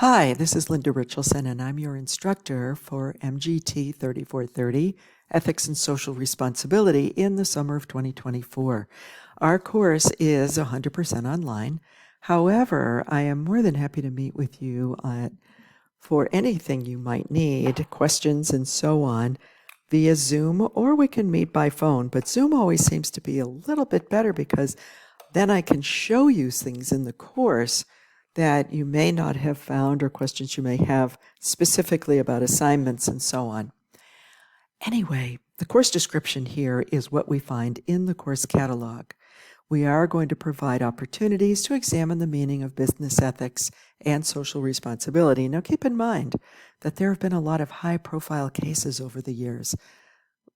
Hi, this is Linda Richardson, and I'm your instructor for MGT3430, Ethics and Social Responsibility in the summer of 2024. Our course is 100% online. However, I am more than happy to meet with you for anything you might need, questions and so on, via Zoom, or we can meet by phone. But Zoom always seems to be a little bit better because then I can show you things in the course that you may not have found or questions you may have specifically about assignments and so on. Anyway, the course description here is what we find in the course catalog. We are going to provide opportunities to examine the meaning of business ethics and social responsibility. Now, keep in mind that there have been a lot of high-profile cases over the years.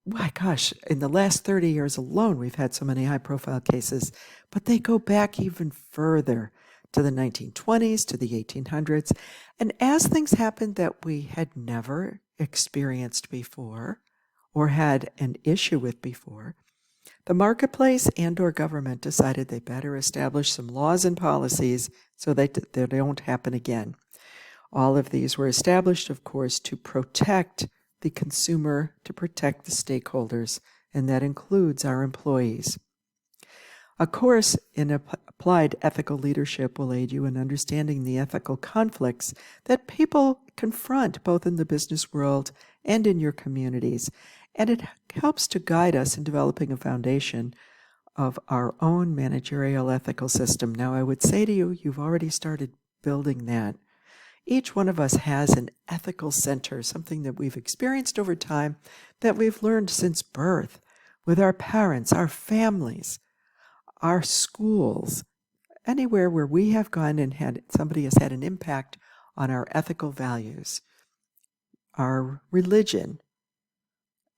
My gosh, in the last 30 years alone, we've had so many high-profile cases, but they go back even further to the 1920s, to the 1800s. And as things happened that we had never experienced before or had an issue with before, the marketplace and/or government decided they better establish some laws and policies so that they don't happen again. All of these were established, of course, to protect the consumer, to protect the stakeholders, and that includes our employees. A course in applied ethical leadership will aid you in understanding the ethical conflicts that people confront both in the business world and in your communities, and it helps to guide us in developing a foundation of our own managerial ethical system. Now, I would say to you, you've already started building that. Each one of us has an ethical center, something that we've experienced over time, that we've learned since birth, with our parents, our families, our schools, anywhere where we have gone and somebody has had an impact on our ethical values, our religion,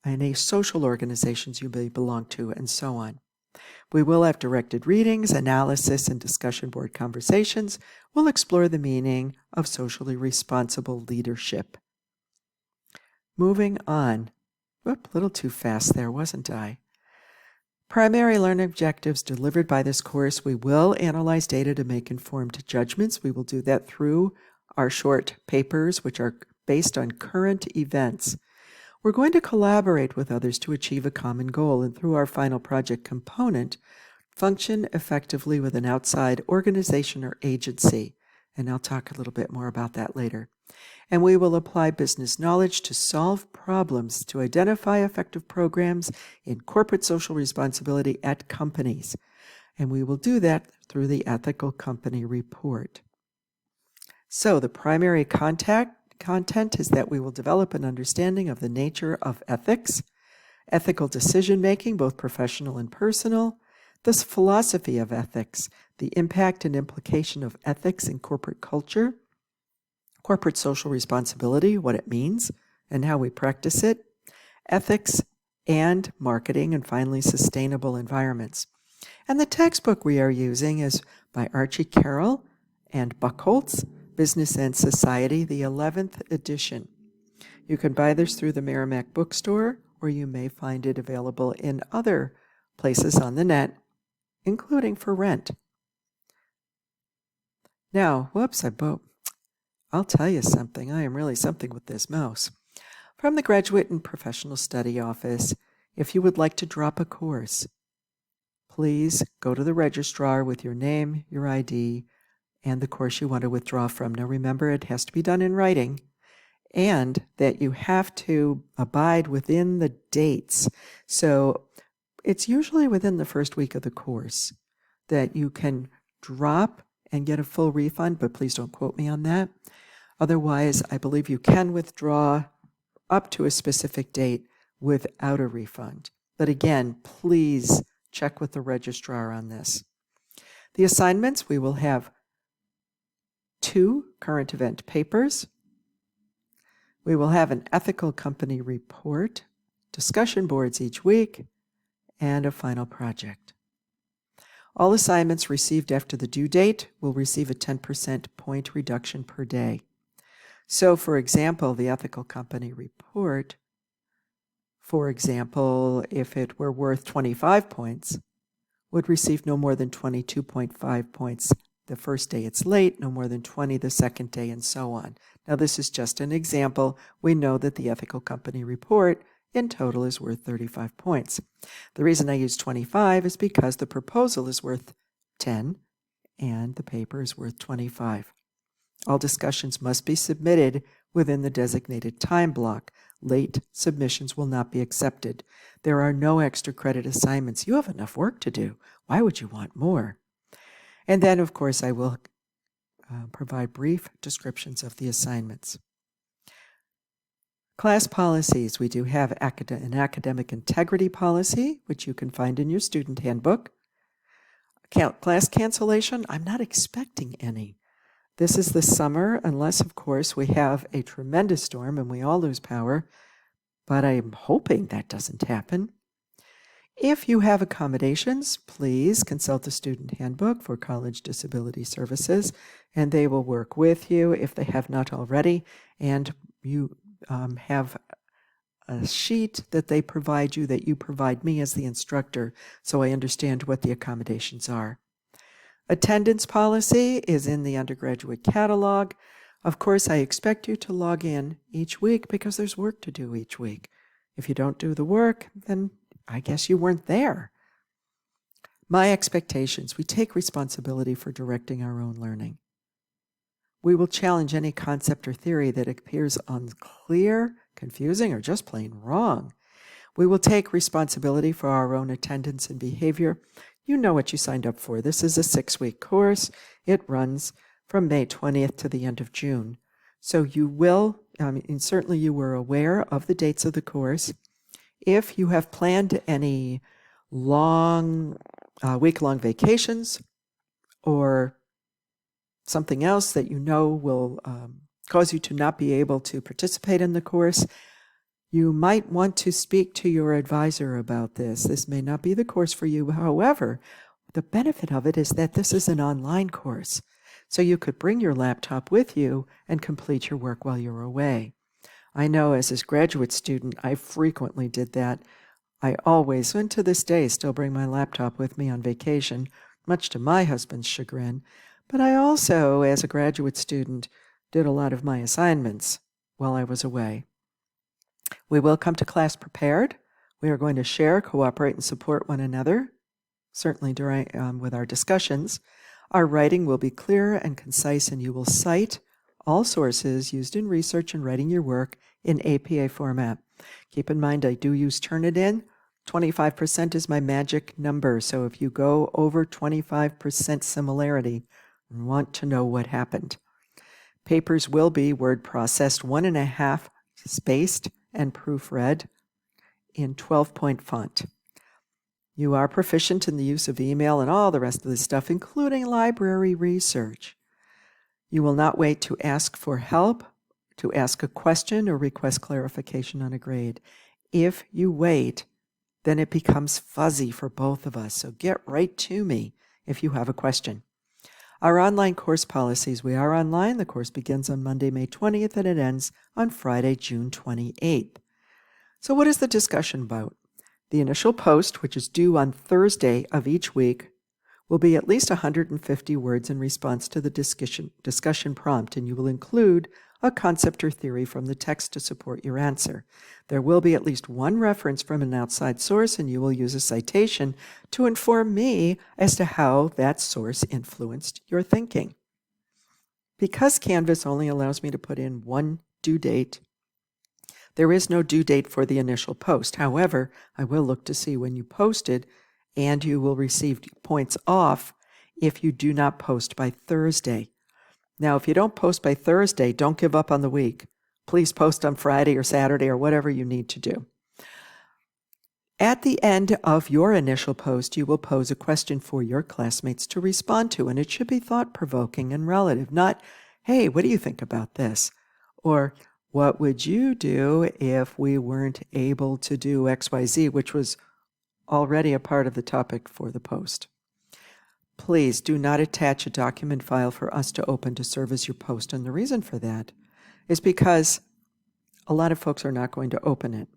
any social organizations you may belong to, and so on. We will have directed readings, analysis, and discussion board conversations. We'll explore the meaning of socially responsible leadership. Moving on. Whoop, a little too fast there, wasn't I? Primary learning objectives delivered by this course. We will analyze data to make informed judgments. We will do that through our short papers, which are based on current events. We're going to collaborate with others to achieve a common goal, and through our final project component, function effectively with an outside organization or agency. And I'll talk a little bit more about that later. And we will apply business knowledge to solve problems, to identify effective programs in corporate social responsibility at companies. And we will do that through the Ethical Company Report. So the primary content is that we will develop an understanding of the nature of ethics, ethical decision-making, both professional and personal, the philosophy of ethics, the impact and implication of ethics in corporate culture, corporate social responsibility, what it means, and how we practice it, ethics and marketing, and finally, sustainable environments. And the textbook we are using is by Archie Carroll and Buchholz, Business and Society, the 11th edition. You can buy this through the Merrimack Bookstore, or you may find it available in other places on the net, including for rent. Now, I'll tell you something. I am really something with this mouse. From the Graduate and Professional Study Office, if you would like to drop a course, please go to the registrar with your name, your ID, and the course you want to withdraw from. Now remember, it has to be done in writing, and that you have to abide within the dates. So it's usually within the first week of the course that you can drop and get a full refund, but please don't quote me on that. Otherwise, I believe you can withdraw up to a specific date without a refund. But again, please check with the registrar on this. The assignments, we will have 2 current event papers. We will have an ethical company report, discussion boards each week, and a final project. All assignments received after the due date will receive a 10% point reduction per day. So, for example, the ethical company report, for example, if it were worth 25 points, would receive no more than 22.5 points the first day it's late, no more than 20 the second day, and so on. Now, this is just an example. We know that the ethical company report in total is worth 35 points. The reason I use 25 is because the proposal is worth 10 and the paper is worth 25. All discussions must be submitted within the designated time block. Late submissions will not be accepted. There are no extra credit assignments. You have enough work to do. Why would you want more? And then, of course, I will provide brief descriptions of the assignments. Class policies. We do have an academic integrity policy, which you can find in your student handbook. Class cancellation, I'm not expecting any. This is the summer, unless, of course, we have a tremendous storm and we all lose power, but I'm hoping that doesn't happen. If you have accommodations, please consult the student handbook for college disability services, and they will work with you if they have not already, and you have a sheet that they provide you that you provide me as the instructor, so I understand what the accommodations are. Attendance policy is in the undergraduate catalog. Of course, I expect you to log in each week because there's work to do each week. If you don't do the work, then I guess you weren't there. My expectations: we take responsibility for directing our own learning. We will challenge any concept or theory that appears unclear, confusing, or just plain wrong. We will take responsibility for our own attendance and behavior. You know what you signed up for. This is a 6-week course. It runs from May 20th to the end of June. So you will, and certainly you were aware of the dates of the course. If you have planned any long, week-long vacations or something else that you know will cause you to not be able to participate in the course, you might want to speak to your advisor about this. This may not be the course for you. However, the benefit of it is that this is an online course, so you could bring your laptop with you and complete your work while you're away. I know as a graduate student, I frequently did that. I always, and to this day, still bring my laptop with me on vacation, much to my husband's chagrin. But I also, as a graduate student, did a lot of my assignments while I was away. We will come to class prepared. We are going to share, cooperate, and support one another, certainly during with our discussions. Our writing will be clear and concise, and you will cite all sources used in research and writing your work in APA format. Keep in mind, I do use Turnitin. 25% is my magic number, so if you go over 25% similarity, you want to know what happened. Papers will be word processed, 1.5 spaced and proofread in 12-point font. You are proficient in the use of email and all the rest of this stuff, including library research. You will not wait to ask for help, to ask a question, or request clarification on a grade. If you wait, then it becomes fuzzy for both of us, so get right to me if you have a question. Our online course policies. We are online. The course begins on Monday, May 20th, and it ends on Friday, June 28th. So what is the discussion about? The initial post, which is due on Thursday of each week, will be at least 150 words in response to the discussion prompt, and you will include a concept or theory from the text to support your answer. There will be at least one reference from an outside source, and you will use a citation to inform me as to how that source influenced your thinking. Because Canvas only allows me to put in one due date, there is no due date for the initial post. However, I will look to see when you posted, and you will receive points off if you do not post by Thursday. Now, if you don't post by Thursday, don't give up on the week. Please post on Friday or Saturday or whatever you need to do. At the end of your initial post, you will pose a question for your classmates to respond to, and it should be thought-provoking and relative, not, hey, what do you think about this? Or, what would you do if we weren't able to do XYZ, which was already a part of the topic for the post. Please do not attach a document file for us to open to serve as your post, and the reason for that is because a lot of folks are not going to open it.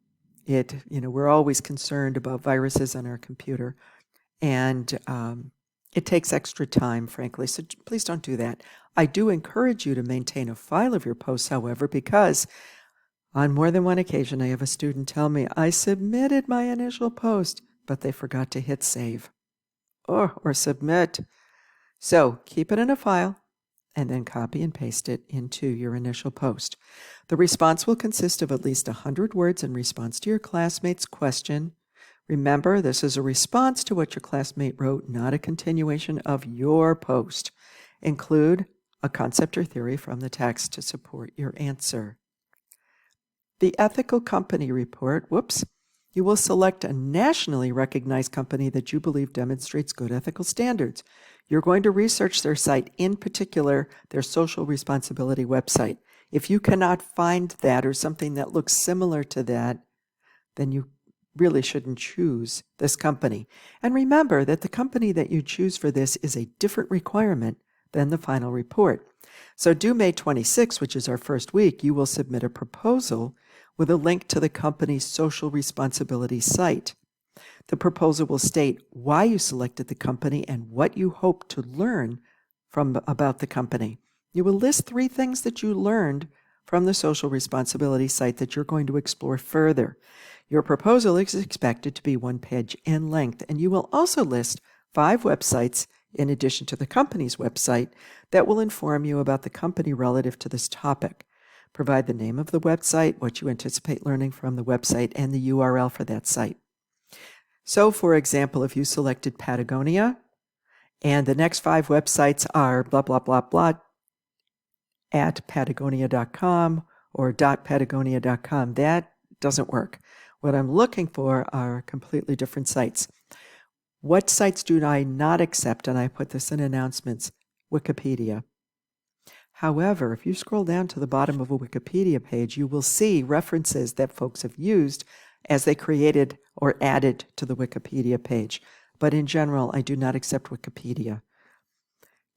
We're always concerned about viruses on our computer, and It takes extra time, frankly, so please don't do that. I do encourage you to maintain a file of your posts, however, because on more than one occasion I have a student tell me, I submitted my initial post, but they forgot to hit save or submit. So keep it in a file and then copy and paste it into your initial post. The response will consist of at least 100 words in response to your classmate's question. Remember, this is a response to what your classmate wrote, not a continuation of your post. Include a concept or theory from the text to support your answer. The ethical company report, you will select a nationally recognized company that you believe demonstrates good ethical standards. You're going to research their site, in particular, their social responsibility website. If you cannot find that or something that looks similar to that, then you really shouldn't choose this company. And remember that the company that you choose for this is a different requirement than the final report. So due May 26, which is our first week, you will submit a proposal with a link to the company's social responsibility site. The proposal will state why you selected the company and what you hope to learn about the company. You will list 3 things that you learned from the social responsibility site that you're going to explore further. Your proposal is expected to be 1 page in length, and you will also list 5 websites in addition to the company's website that will inform you about the company relative to this topic. Provide the name of the website, what you anticipate learning from the website, and the URL for that site. So, for example, if you selected Patagonia, and the next 5 websites are blah, blah, blah, blah, at patagonia.com or .patagonia.com, that doesn't work. What I'm looking for are completely different sites. What sites do I not accept? And I put this in announcements. Wikipedia. However, if you scroll down to the bottom of a Wikipedia page, you will see references that folks have used as they created or added to the Wikipedia page. But in general, I do not accept Wikipedia.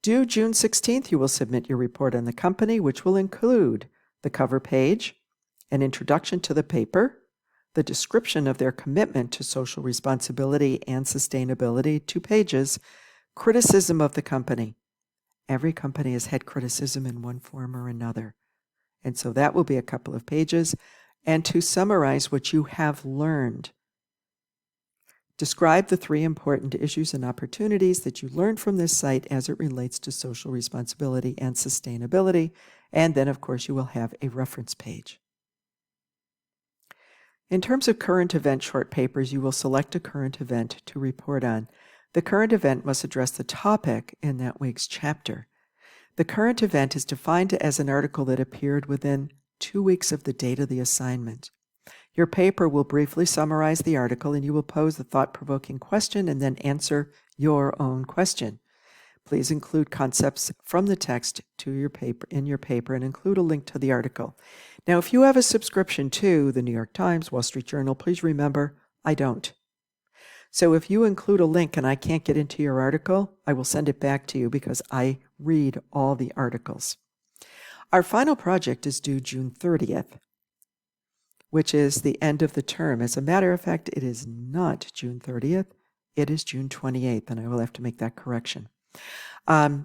Due June 16th, you will submit your report on the company, which will include the cover page, an introduction to the paper, the description of their commitment to social responsibility and sustainability, 2 pages, criticism of the company. Every company has had criticism in one form or another. And so that will be a couple of pages. And to summarize what you have learned, describe the 3 important issues and opportunities that you learned from this site as it relates to social responsibility and sustainability. And then, of course, you will have a reference page. In terms of current event short papers, you will select a current event to report on. The current event must address the topic in that week's chapter. The current event is defined as an article that appeared within 2 weeks of the date of the assignment. Your paper will briefly summarize the article, and you will pose the thought-provoking question and then answer your own question. Please include concepts from the text in your paper and include a link to the article. Now, if you have a subscription to the New York Times, Wall Street Journal, please remember, I don't. So if you include a link and I can't get into your article, I will send it back to you because I read all the articles. Our final project is due June 30th, which is the end of the term. As a matter of fact, it is not June 30th. It is June 28th, and I will have to make that correction.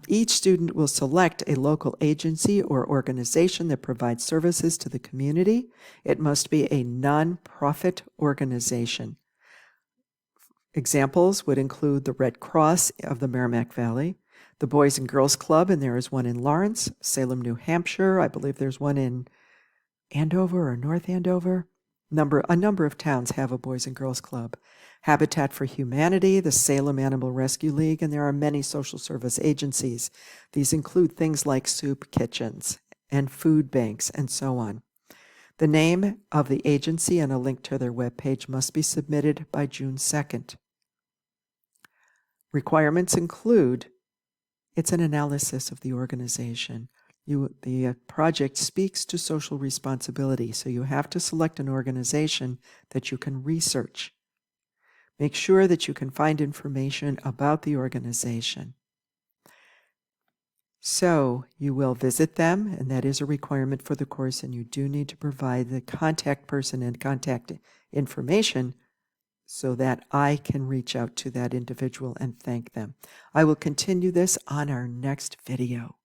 Each student will select a local agency or organization that provides services to the community. It must be a nonprofit organization. Examples would include the Red Cross of the Merrimack Valley, the Boys and Girls Club, and there is one in Lawrence, Salem, New Hampshire. I believe there's one in Andover or North Andover. A number of towns have a Boys and Girls Club. Habitat for Humanity, the Salem Animal Rescue League, and there are many social service agencies. These include things like soup kitchens and food banks and so on. The name of the agency and a link to their webpage must be submitted by June 2nd. Requirements include, it's an analysis of the organization. The project speaks to social responsibility, so you have to select an organization that you can research. Make sure that you can find information about the organization. So you will visit them, and that is a requirement for the course, and you do need to provide the contact person and contact information so that I can reach out to that individual and thank them. I will continue this on our next video.